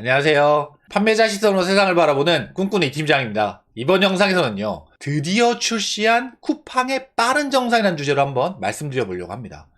안녕하세요. 판매자 시선으로 세상을 바라보는 꿈꾸는 팀장입니다. 이번 영상에서는요, 드디어 출시한 쿠팡의 빠른 정산이라는 주제로 한번 말씀드려 보려고 합니다.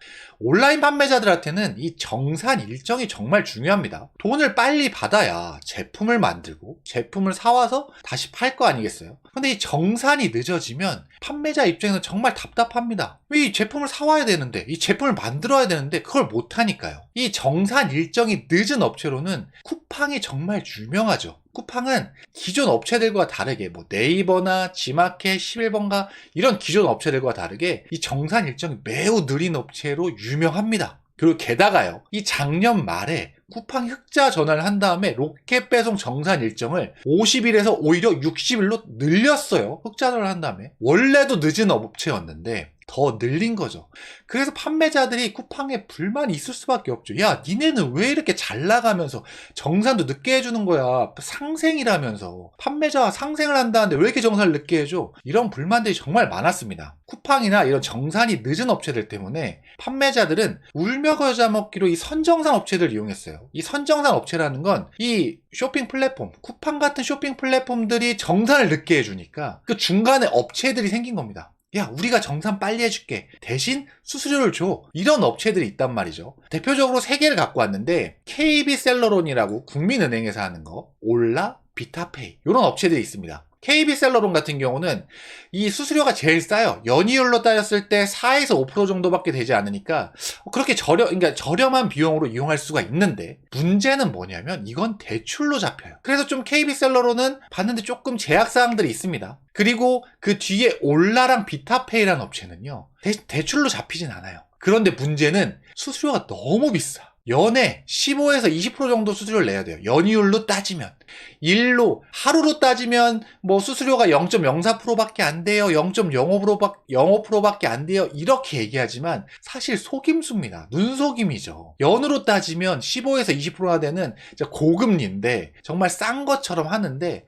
온라인 판매자들한테는 이 정산 일정이 정말 중요합니다. 돈을 빨리 받아야 제품을 만들고 제품을 사와서 다시 팔 거 아니겠어요? 근데 이 정산이 늦어지면 판매자 입장에서 정말 답답합니다. 이 제품을 사와야 되는데, 이 제품을 만들어야 되는데 그걸 못하니까요. 이 정산 일정이 늦은 업체로는 쿠팡이 정말 유명하죠. 쿠팡은 기존 업체들과 다르게 네이버나 지마켓, 11번가 이런 기존 업체들과 다르게 이 정산 일정이 매우 느린 업체로 유명합니다. 그리고 게다가요, 이 작년 말에 쿠팡이 흑자 전환을 한 다음에 로켓 배송 정산 일정을 50일에서 오히려 60일로 늘렸어요. 흑자 전환을 한 다음에. 원래도 늦은 업체였는데 더 늘린 거죠. 그래서 판매자들이 쿠팡에 불만이 있을 수밖에 없죠. 야, 니네는 왜 이렇게 잘 나가면서 정산도 늦게 해주는 거야. 상생이라면서. 판매자가 상생을 한다는데 왜 이렇게 정산을 늦게 해줘? 이런 불만들이 정말 많았습니다. 쿠팡이나 이런 정산이 늦은 업체들 때문에 판매자들은 울며 겨자 먹기로 이 선정산 업체들을 이용했어요. 이 선정산 업체라는 건 이 쇼핑 플랫폼, 쿠팡 같은 쇼핑 플랫폼들이 정산을 늦게 해주니까 그 중간에 업체들이 생긴 겁니다. 야, 우리가 정산 빨리 해줄게. 대신 수수료를 줘. 이런 업체들이 있단 말이죠. 대표적으로 3개를 갖고 왔는데 KB셀러론이라고 국민은행에서 하는 거, 올라, 비타페이 이런 업체들이 있습니다. KB셀러론 같은 경우는 이 수수료가 제일 싸요. 연이율로 따졌을 때 4에서 5% 정도밖에 되지 않으니까 그렇게 그러니까 저렴한 비용으로 이용할 수가 있는데, 문제는 뭐냐면 이건 대출로 잡혀요. 그래서 좀 KB셀러론은 봤는데 조금 제약사항들이 있습니다. 그리고 그 뒤에 올라랑 비타페이라는 업체는요, 대출로 잡히진 않아요. 그런데 문제는 수수료가 너무 비싸. 연에 15에서 20% 정도 수수료를 내야 돼요. 연이율로 따지면. 일로, 하루로 따지면 수수료가 0.04%밖에 안 돼요. 0.05%밖에 안 돼요. 이렇게 얘기하지만 사실 속임수입니다. 눈속임이죠. 연으로 따지면 15에서 20%나 되는 고금리인데 정말 싼 것처럼 하는데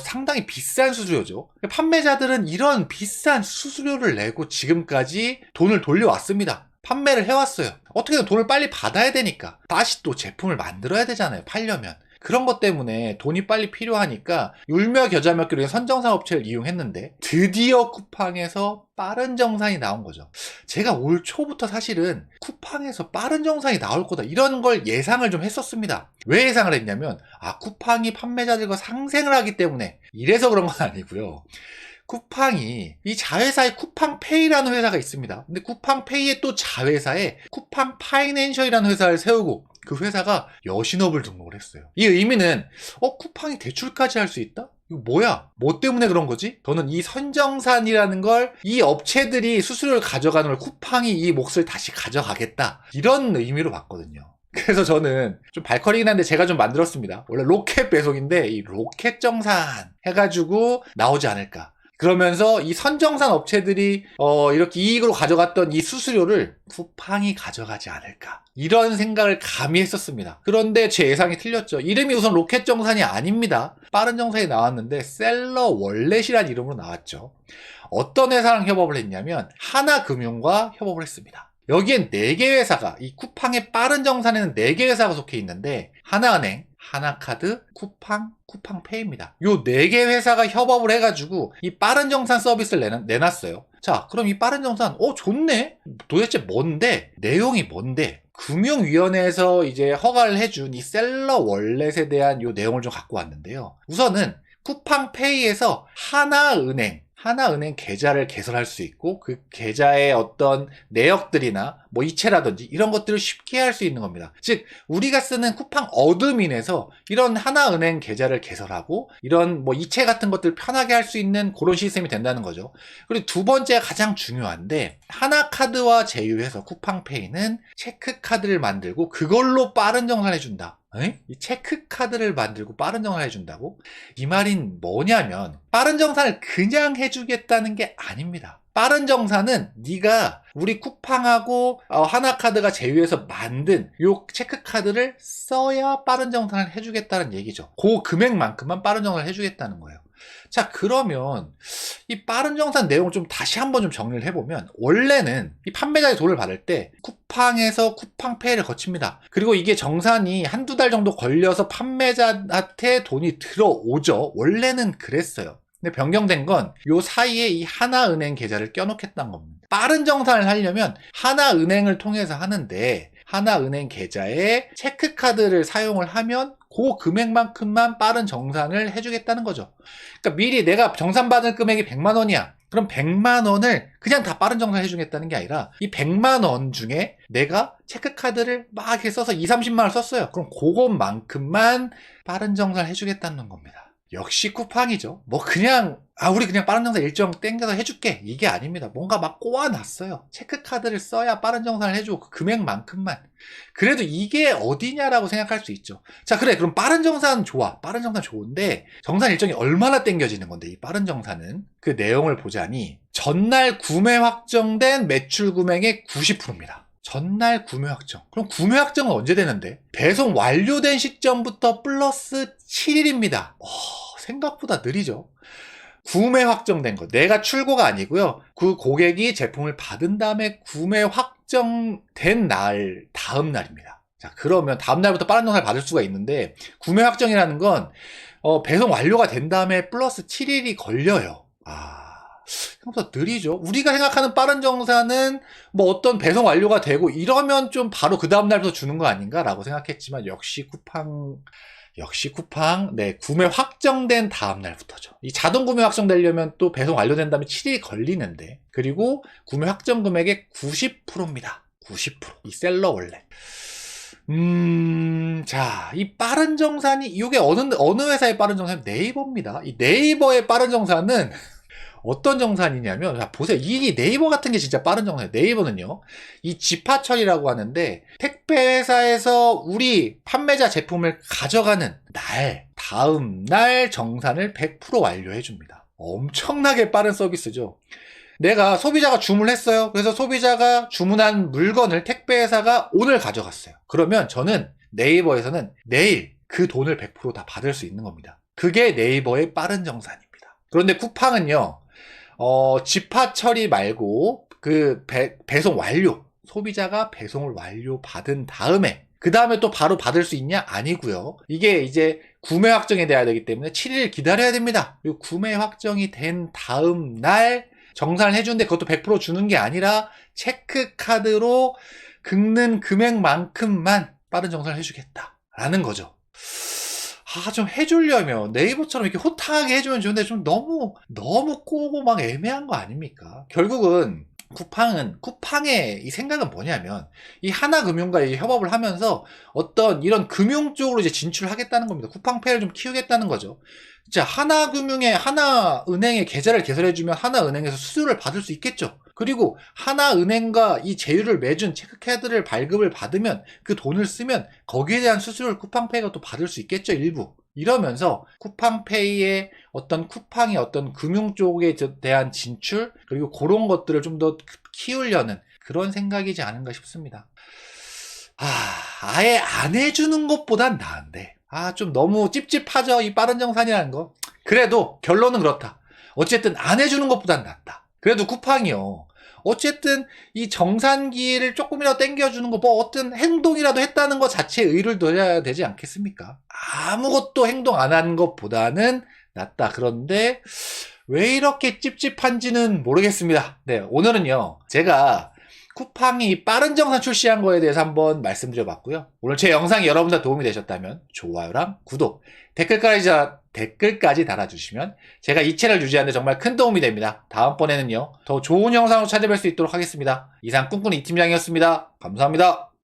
상당히 비싼 수수료죠. 판매자들은 이런 비싼 수수료를 내고 지금까지 돈을 돌려왔습니다. 판매를 해왔어요. 어떻게든 돈을 빨리 받아야 되니까. 다시 또 제품을 만들어야 되잖아요, 팔려면. 그런 것 때문에 돈이 빨리 필요하니까 울며 겨자 먹기로 선정산 업체를 이용했는데 드디어 쿠팡에서 빠른 정산이 나온 거죠. 제가 올 초부터 사실은 쿠팡에서 빠른 정산이 나올 거다, 이런 걸 예상을 좀 했었습니다. 왜 예상을 했냐면 쿠팡이 판매자들과 상생을 하기 때문에, 이래서 그런 건 아니고요. 쿠팡이 이 자회사에 쿠팡페이라는 회사가 있습니다. 근데 쿠팡페이의 또 자회사에 쿠팡파이낸셜이라는 회사를 세우고 그 회사가 여신업을 등록을 했어요. 이 의미는 쿠팡이 대출까지 할 수 있다? 이거 뭐야? 뭐 때문에 그런 거지? 저는 이 선정산이라는 걸, 이 업체들이 수수료를 가져가는 걸 쿠팡이 이 몫을 다시 가져가겠다, 이런 의미로 봤거든요. 그래서 저는 좀 발커리긴 한데 제가 좀 만들었습니다. 원래 로켓 배송인데 이 로켓 정산 해가지고 나오지 않을까. 그러면서 이 선정산 업체들이 이렇게 이익으로 가져갔던 이 수수료를 쿠팡이 가져가지 않을까, 이런 생각을 감히 했었습니다. 그런데 제 예상이 틀렸죠. 이름이 우선 로켓 정산이 아닙니다. 빠른 정산이 나왔는데 셀러 월렛이라는 이름으로 나왔죠. 어떤 회사랑 협업을 했냐면 하나금융과 협업을 했습니다. 여기엔 4개 회사가, 이 쿠팡의 빠른 정산에는 4개 회사가 속해 있는데 하나은행, 하나카드, 쿠팡, 쿠팡페이입니다. 요 4개 회사가 협업을 해가지고 이 빠른 정산 서비스를 내놨어요. 자, 그럼 이 빠른 정산 좋네? 도대체 뭔데? 내용이 뭔데? 금융위원회에서 이제 허가를 해준 이 셀러 월렛에 대한 요 내용을 좀 갖고 왔는데요. 우선은 쿠팡페이에서 하나은행 계좌를 개설할 수 있고, 그 계좌의 어떤 내역들이나 이체라든지 이런 것들을 쉽게 할 수 있는 겁니다. 즉, 우리가 쓰는 쿠팡 어드민에서 이런 하나은행 계좌를 개설하고 이런 이체 같은 것들을 편하게 할 수 있는 그런 시스템이 된다는 거죠. 그리고 두 번째가 가장 중요한데, 하나카드와 제휴해서 쿠팡페이는 체크카드를 만들고 그걸로 빠른 정산해준다. 이 체크카드를 만들고 빠른 정산을 해준다고? 이 말인 뭐냐면 빠른 정산을 그냥 해주겠다는 게 아닙니다. 빠른 정산은 네가 우리 쿠팡하고 하나카드가 제휴해서 만든 요 체크카드를 써야 빠른 정산을 해주겠다는 얘기죠. 그 금액만큼만 빠른 정산을 해주겠다는 거예요. 자, 그러면 이 빠른 정산 내용을 좀 다시 한번 좀 정리를 해보면, 원래는 이 판매자의 돈을 받을 때 쿠팡에서 쿠팡페이를 거칩니다. 그리고 이게 정산이 한두 달 정도 걸려서 판매자한테 돈이 들어오죠. 원래는 그랬어요. 근데 변경된 건 요 사이에 이 하나은행 계좌를 껴놓겠다는 겁니다. 빠른 정산을 하려면 하나은행을 통해서 하는데, 하나은행 계좌에 체크카드를 사용을 하면 그 금액만큼만 빠른 정산을 해주겠다는 거죠. 그러니까 미리 내가 정산받을 금액이 100만 원이야. 그럼 100만 원을 그냥 다 빠른 정산 해주겠다는 게 아니라, 이 100만 원 중에 내가 체크카드를 막 이렇게 써서 2, 30만 원 썼어요. 그럼 그것만큼만 빠른 정산 해주겠다는 겁니다. 역시 쿠팡이죠. 뭐 그냥 우리 그냥 빠른 정산 일정 땡겨서 해줄게, 이게 아닙니다. 뭔가 막 꼬아놨어요. 체크카드를 써야 빠른 정산을 해주고 그 금액만큼만. 그래도 이게 어디냐라고 생각할 수 있죠. 자, 그래, 그럼 빠른 정산 좋아, 빠른 정산 좋은데 정산 일정이 얼마나 땡겨지는 건데, 이 빠른 정산은 그 내용을 보자니 전날 구매 확정된 매출 금액의 90%입니다. 전날 구매 확정. 그럼 구매 확정은 언제 되는데? 배송 완료된 시점부터 플러스 7일입니다. 생각보다 느리죠. 구매 확정된 거. 내가 출고가 아니고요. 그 고객이 제품을 받은 다음에 구매 확정된 날, 다음 날입니다. 자, 그러면 다음 날부터 빠른 정산을 받을 수가 있는데, 구매 확정이라는 건 배송 완료가 된 다음에 플러스 7일이 걸려요. 생각보다 느리죠. 우리가 생각하는 빠른 정산은 뭐 어떤 배송 완료가 되고 이러면 좀 바로 그 다음 날부터 주는 거 아닌가라고 생각했지만, 역시 쿠팡, 네, 구매 확정된 다음 날부터죠. 이 자동 구매 확정되려면 또 배송 완료된 다음에 7일이 걸리는데, 그리고 구매 확정 금액의 90%입니다. 90%. 이 셀러 원래. 자, 이 빠른 정산이, 이게 어느 회사의 빠른 정산은 네이버입니다. 이 네이버의 빠른 정산은 어떤 정산이냐면, 자, 보세요. 이 네이버 같은 게 진짜 빠른 정산이에요. 네이버는요, 이 집하처리라고 하는데, 택배 회사에서 우리 판매자 제품을 가져가는 날, 다음 날 정산을 100% 완료해 줍니다. 엄청나게 빠른 서비스죠. 내가 소비자가 주문을 했어요. 그래서 소비자가 주문한 물건을 택배 회사가 오늘 가져갔어요. 그러면 저는 네이버에서는 내일 그 돈을 100% 다 받을 수 있는 겁니다. 그게 네이버의 빠른 정산입니다. 그런데 쿠팡은요, 집하 처리 말고 그 배송 완료, 소비자가 배송을 완료 받은 다음에 그 다음에 또 바로 받을 수 있냐? 아니고요. 이게 이제 구매 확정이 돼야 되기 때문에 7일 기다려야 됩니다. 그리고 구매 확정이 된 다음 날 정산을 해주는데, 그것도 100% 주는 게 아니라 체크카드로 긁는 금액만큼만 빠른 정산을 해주겠다라는 거죠. 좀 해주려면 네이버처럼 이렇게 호탕하게 해주면 좋은데, 좀 너무 꼬고 막 애매한 거 아닙니까? 결국은 쿠팡의 이 생각은 뭐냐면, 이 하나금융과 이 협업을 하면서 어떤 이런 금융 쪽으로 이제 진출하겠다는 겁니다. 쿠팡페이를 좀 키우겠다는 거죠. 자, 하나은행의 계좌를 개설해주면 하나은행에서 수수료를 받을 수 있겠죠. 그리고 하나은행과 이 제휴를 맺은 체크카드를 발급을 받으면, 그 돈을 쓰면 거기에 대한 수수료를 쿠팡페이가 또 받을 수 있겠죠, 일부. 이러면서 쿠팡페이의 쿠팡의 어떤 금융 쪽에 대한 진출, 그리고 그런 것들을 좀 더 키우려는 그런 생각이지 않은가 싶습니다. 아예 안 해주는 것보단 나은데, 좀 너무 찝찝하죠, 이 빠른 정산이라는 거. 그래도 결론은 그렇다. 어쨌든 안 해주는 것보단 낫다. 그래도 쿠팡이요, 어쨌든 이 정산기를 조금이라도 땡겨주는 거, 뭐 어떤 행동이라도 했다는 것 자체에 의의를 둬야 되지 않겠습니까? 아무것도 행동 안 한 것보다는 낫다. 그런데 왜 이렇게 찝찝한지는 모르겠습니다. 네, 오늘은요, 제가 쿠팡이 빠른 정산 출시한 거에 대해서 한번 말씀드려봤고요. 오늘 제 영상이 여러분들 도움이 되셨다면 좋아요랑 구독, 댓글까지 달아주시면 제가 이 채널 유지하는 데 정말 큰 도움이 됩니다. 다음번에는요, 더 좋은 영상으로 찾아뵐 수 있도록 하겠습니다. 이상 꿈꾸는 이 팀장이었습니다. 감사합니다.